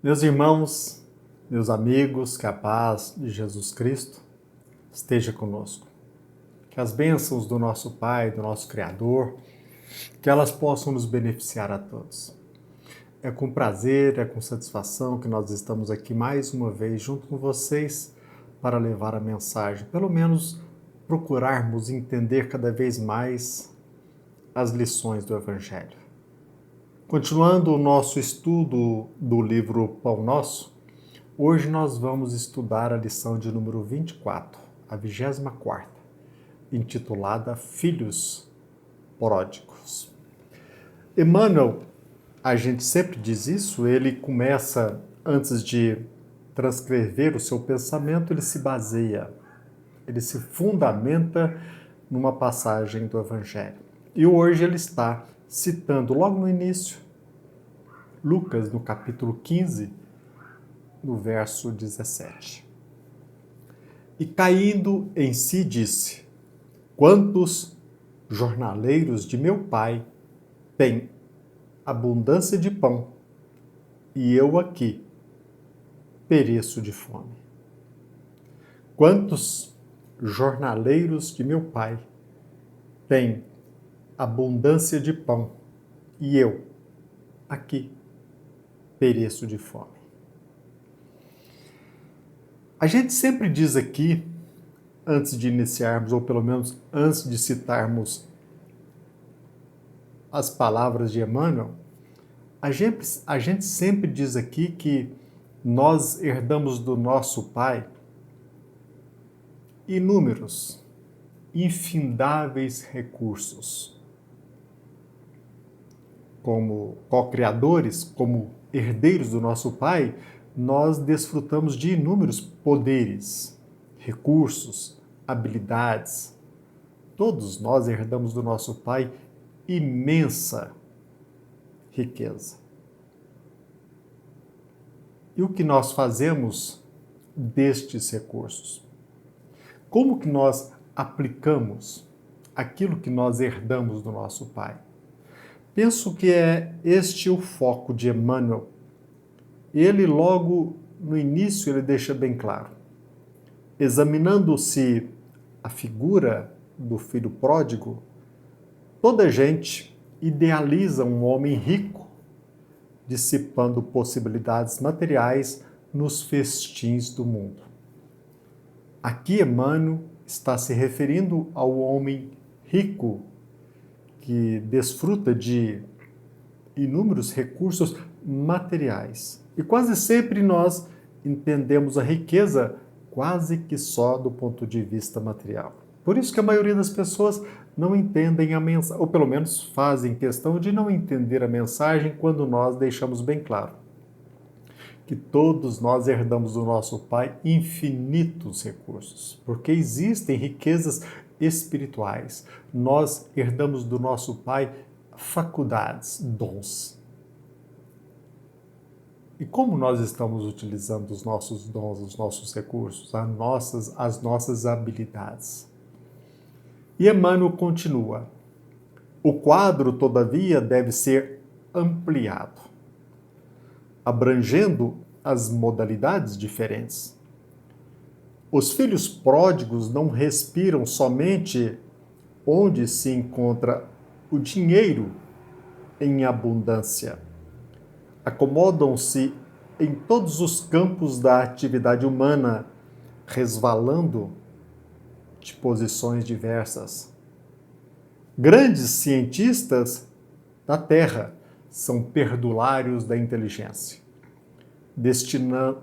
Meus irmãos, meus amigos, que a paz de Jesus Cristo esteja conosco. Que as bênçãos do nosso Pai, do nosso Criador, que elas possam nos beneficiar a todos. É com prazer, é com satisfação que nós estamos aqui mais uma vez junto com vocês para levar a mensagem, pelo menos procurarmos entender cada vez mais as lições do Evangelho. Continuando o nosso estudo do livro Pão Nosso, hoje nós vamos estudar a lição de número 24, a 24ª, intitulada Filhos Pródigos. Emmanuel, a gente sempre diz isso, ele começa, antes de transcrever o seu pensamento, ele se baseia, ele se fundamenta numa passagem do Evangelho. E hoje ele está citando logo no início, Lucas, no capítulo 15, no verso 17. E caindo em si disse: quantos jornaleiros de meu pai têm abundância de pão, e eu aqui pereço de fome. Quantos jornaleiros de meu pai têm abundância de pão, e eu aqui pereço de fome. A gente sempre diz aqui, antes de iniciarmos, ou pelo menos antes de citarmos as palavras de Emmanuel, a gente sempre diz aqui que nós herdamos do nosso Pai inúmeros, infindáveis recursos. Como co-criadores, como herdeiros do nosso Pai, nós desfrutamos de inúmeros poderes, recursos, habilidades. Todos nós herdamos do nosso Pai imensa riqueza. E o que nós fazemos destes recursos? Como que nós aplicamos aquilo que nós herdamos do nosso Pai? Penso que é este o foco de Emmanuel. Ele logo no início ele deixa bem claro. Examinando-se a figura do filho pródigo, toda gente idealiza um homem rico, dissipando possibilidades materiais nos festins do mundo. Aqui Emmanuel está se referindo ao homem rico que desfruta de inúmeros recursos materiais. E quase sempre nós entendemos a riqueza quase que só do ponto de vista material. Por isso que a maioria das pessoas não entendem a mensagem, ou pelo menos fazem questão de não entender a mensagem quando nós deixamos bem claro que todos nós herdamos do nosso Pai infinitos recursos, porque existem riquezas espirituais. Nós herdamos do nosso Pai faculdades, dons. E como nós estamos utilizando os nossos dons, os nossos recursos, as nossas habilidades? E Emmanuel continua: o quadro, todavia, deve ser ampliado, abrangendo as modalidades diferentes. Os filhos pródigos não respiram somente onde se encontra o dinheiro em abundância. Acomodam-se em todos os campos da atividade humana, resvalando de posições diversas. Grandes cientistas da Terra são perdulários da inteligência,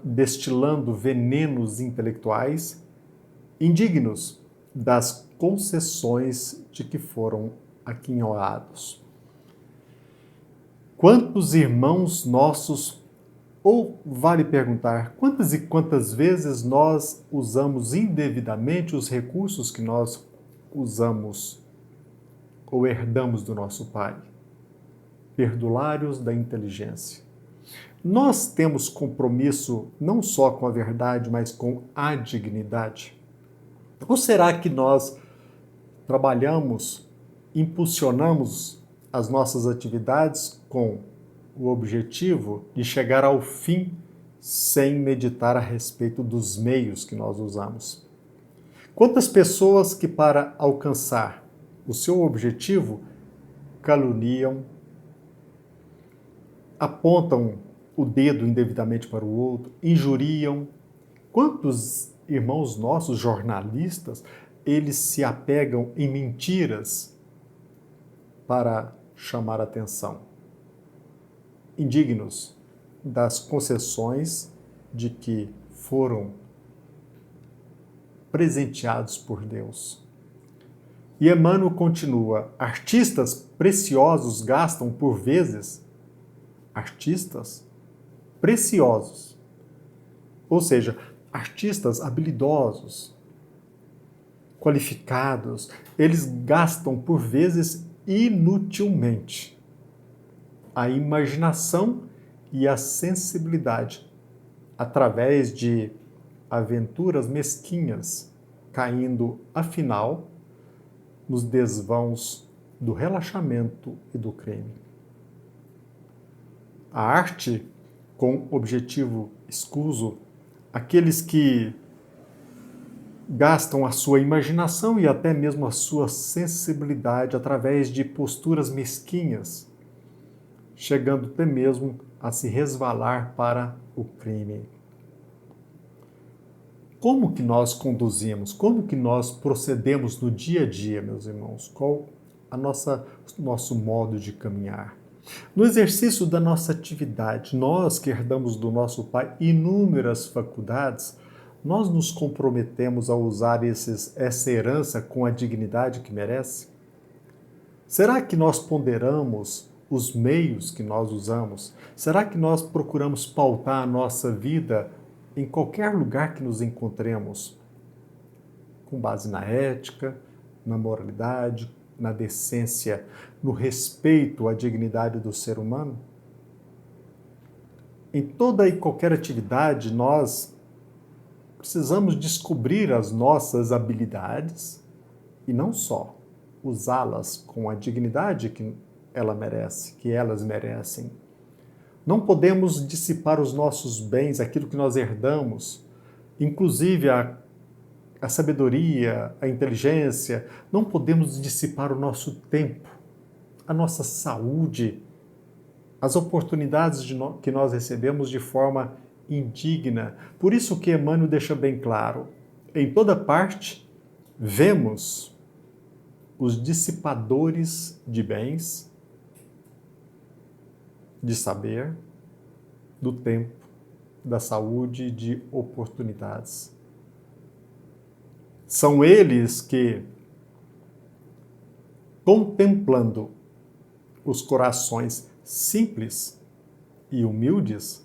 destilando venenos intelectuais indignos das concessões de que foram aquinhoados. Quantos irmãos nossos, ou vale perguntar, quantas e quantas vezes nós usamos indevidamente os recursos que nós usamos ou herdamos do nosso Pai? Perdulários da inteligência. Nós temos compromisso não só com a verdade, mas com a dignidade? Ou será que nós trabalhamos, impulsionamos as nossas atividades com o objetivo de chegar ao fim sem meditar a respeito dos meios que nós usamos. Quantas pessoas que, para alcançar o seu objetivo, caluniam, apontam o dedo indevidamente para o outro, injuriam. Quantos irmãos nossos, jornalistas, eles se apegam em mentiras para chamar atenção, indignos das concessões de que foram presenteados por Deus. E Emmanuel continua: artistas preciosos gastam por vezes, artistas preciosos, ou seja, artistas habilidosos, qualificados, eles gastam por vezes inutilmente a imaginação e a sensibilidade através de aventuras mesquinhas, caindo, afinal, nos desvãos do relaxamento e do crime. A arte, com objetivo escuso, aqueles que gastam a sua imaginação e até mesmo a sua sensibilidade através de posturas mesquinhas, chegando até mesmo a se resvalar para o crime. Como que nós conduzimos? Como que nós procedemos no dia a dia, meus irmãos? Qual o nosso modo de caminhar? No exercício da nossa atividade, nós que herdamos do nosso Pai inúmeras faculdades, nós nos comprometemos a usar essa herança com a dignidade que merece? Será que nós ponderamos os meios que nós usamos? Será que nós procuramos pautar a nossa vida em qualquer lugar que nos encontremos, com base na ética, na moralidade, na decência, no respeito à dignidade do ser humano? Em toda e qualquer atividade, nós precisamos descobrir as nossas habilidades e não só usá-las com a dignidade que elas merecem. Não podemos dissipar os nossos bens, aquilo que nós herdamos, inclusive a sabedoria, a inteligência. Não podemos dissipar o nosso tempo, a nossa saúde, as oportunidades que nós recebemos de forma indigna. Por isso que Emmanuel deixa bem claro: em toda parte vemos os dissipadores de bens, de saber, do tempo, da saúde e de oportunidades. São eles que, contemplando os corações simples e humildes,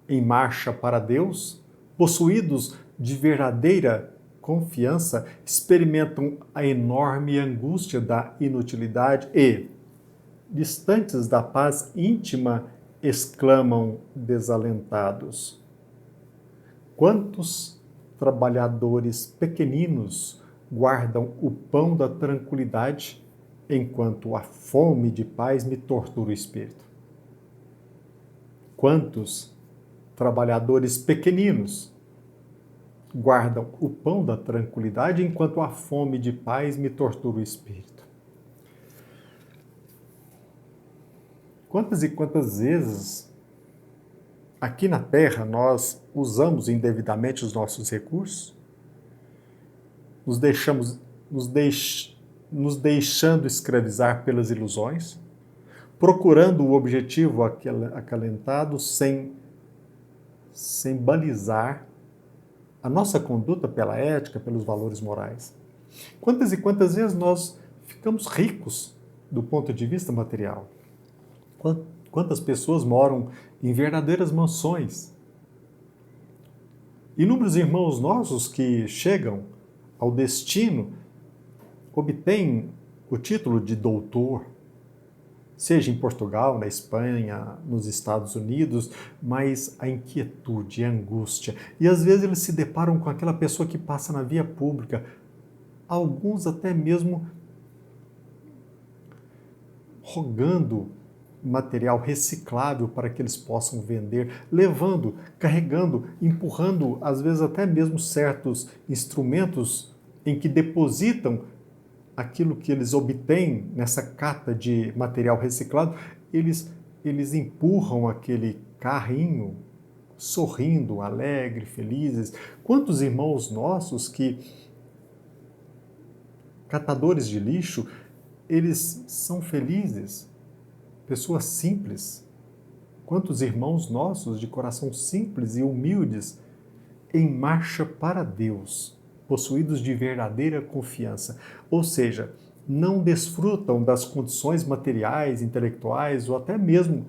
em marcha para Deus, possuídos de verdadeira confiança, experimentam a enorme angústia da inutilidade e, distantes da paz íntima, exclamam desalentados: quantos trabalhadores pequeninos guardam o pão da tranquilidade, enquanto a fome de paz me tortura o espírito? Quantos trabalhadores pequeninos guardam o pão da tranquilidade, enquanto a fome de paz me tortura o espírito? Quantas e quantas vezes aqui na Terra nós usamos indevidamente os nossos recursos? Nos deixando escravizar pelas ilusões, procurando o objetivo acalentado sem balizar a nossa conduta pela ética, pelos valores morais. Quantas e quantas vezes nós ficamos ricos do ponto de vista material? Quantas pessoas moram em verdadeiras mansões? Inúmeros irmãos nossos que chegam ao destino obtêm o título de doutor, seja em Portugal, na Espanha, nos Estados Unidos, mas a inquietude, a angústia. E às vezes eles se deparam com aquela pessoa que passa na via pública, alguns até mesmo rogando material reciclável para que eles possam vender, levando, carregando, empurrando, às vezes até mesmo certos instrumentos em que depositam aquilo que eles obtêm nessa cata de material reciclado, eles empurram aquele carrinho sorrindo, alegre, felizes. Quantos irmãos nossos que, catadores de lixo, eles são felizes, pessoas simples. Quantos irmãos nossos de coração simples e humildes em marcha para Deus, possuídos de verdadeira confiança, ou seja, não desfrutam das condições materiais, intelectuais ou até mesmo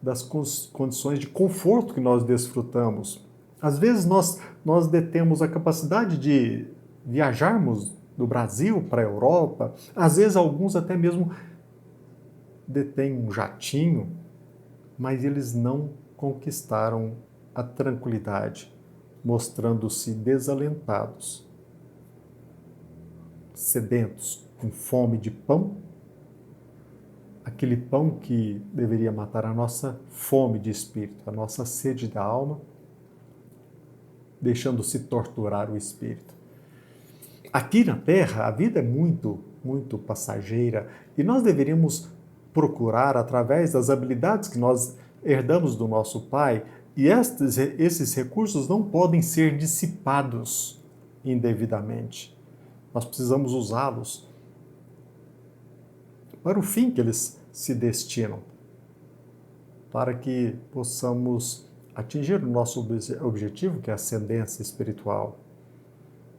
das condições de conforto que nós desfrutamos. Às vezes nós detemos a capacidade de viajarmos do Brasil para a Europa, às vezes alguns até mesmo detêm um jatinho, mas eles não conquistaram a tranquilidade, mostrando-se desalentados, sedentos, com fome de pão, aquele pão que deveria matar a nossa fome de espírito, a nossa sede da alma, deixando-se torturar o espírito. Aqui na Terra, a vida é muito, muito passageira e nós deveríamos procurar, através das habilidades que nós herdamos do nosso Pai, e esses recursos não podem ser dissipados indevidamente. Nós precisamos usá-los para o fim que eles se destinam, para que possamos atingir o nosso objetivo, que é a ascendência espiritual.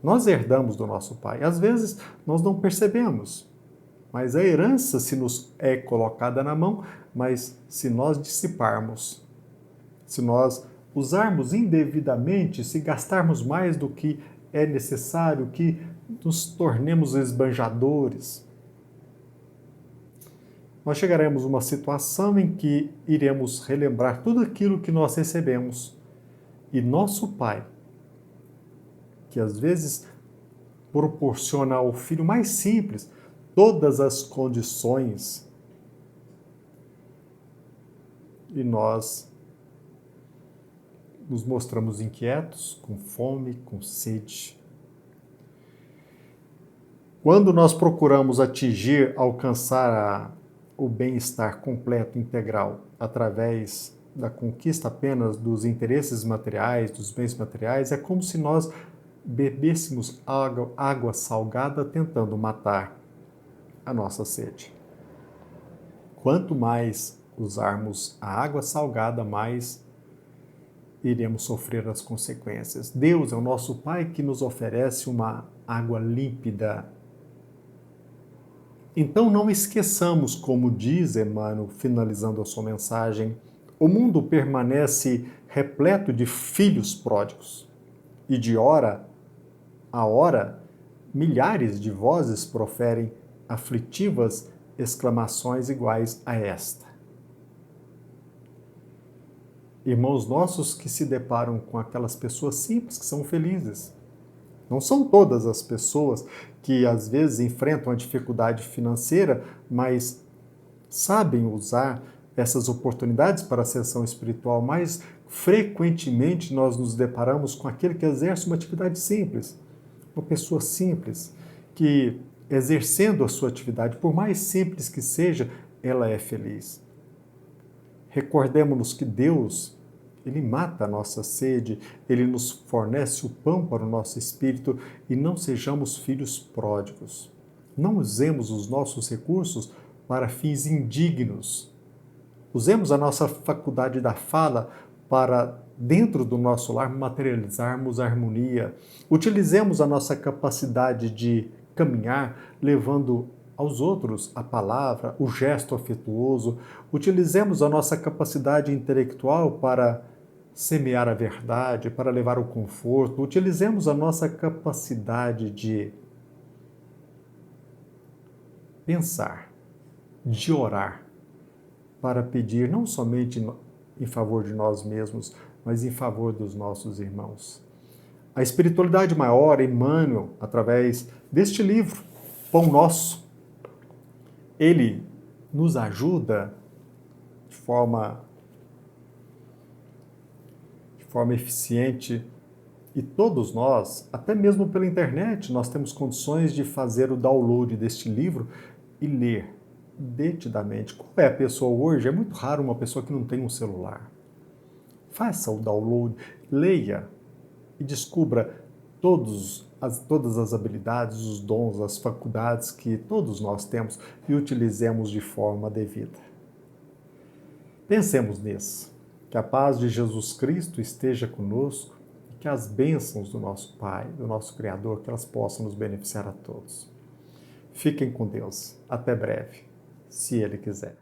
Nós herdamos do nosso Pai. Às vezes nós não percebemos, mas a herança se nos é colocada na mão, mas se nós dissiparmos, se nós usarmos indevidamente, se gastarmos mais do que é necessário, que nos tornemos esbanjadores, nós chegaremos a uma situação em que iremos relembrar tudo aquilo que nós recebemos. E nosso Pai, que às vezes proporciona ao filho mais simples todas as condições, e nós nos mostramos inquietos, com fome, com sede. Quando nós procuramos alcançar o bem-estar completo, integral, através da conquista apenas dos interesses materiais, dos bens materiais, é como se nós bebêssemos água salgada tentando matar a nossa sede. Quanto mais usarmos a água salgada, mais iremos sofrer as consequências. Deus é o nosso Pai que nos oferece uma água límpida. Então não esqueçamos, como diz Emmanuel, finalizando a sua mensagem, o mundo permanece repleto de filhos pródigos, e de hora a hora, milhares de vozes proferem aflitivas exclamações iguais a esta. Irmãos nossos que se deparam com aquelas pessoas simples que são felizes. Não são todas as pessoas que às vezes enfrentam a dificuldade financeira, mas sabem usar essas oportunidades para a ascensão espiritual. Mais frequentemente nós nos deparamos com aquele que exerce uma atividade simples, uma pessoa simples, que exercendo a sua atividade, por mais simples que seja, ela é feliz. Recordemos-nos que Deus, Ele mata a nossa sede, Ele nos fornece o pão para o nosso espírito, e não sejamos filhos pródigos. Não usemos os nossos recursos para fins indignos. Usemos a nossa faculdade da fala para, dentro do nosso lar, materializarmos a harmonia. Utilizemos a nossa capacidade de caminhar, levando aos outros a palavra, o gesto afetuoso. Utilizemos a nossa capacidade intelectual para semear a verdade, para levar o conforto. Utilizemos a nossa capacidade de pensar, de orar, para pedir não somente em favor de nós mesmos, mas em favor dos nossos irmãos. A espiritualidade maior, Emmanuel, através deste livro, Pão Nosso, ele nos ajuda forma eficiente. E todos nós, até mesmo pela internet, nós temos condições de fazer o download deste livro e ler detidamente. Como é a pessoa hoje? É muito raro uma pessoa que não tem um celular. Faça o download, leia e descubra todas as habilidades, os dons, as faculdades que todos nós temos e utilizemos de forma devida. Pensemos nisso. Que a paz de Jesus Cristo esteja conosco e que as bênçãos do nosso Pai, do nosso Criador, que elas possam nos beneficiar a todos. Fiquem com Deus. Até breve, se Ele quiser.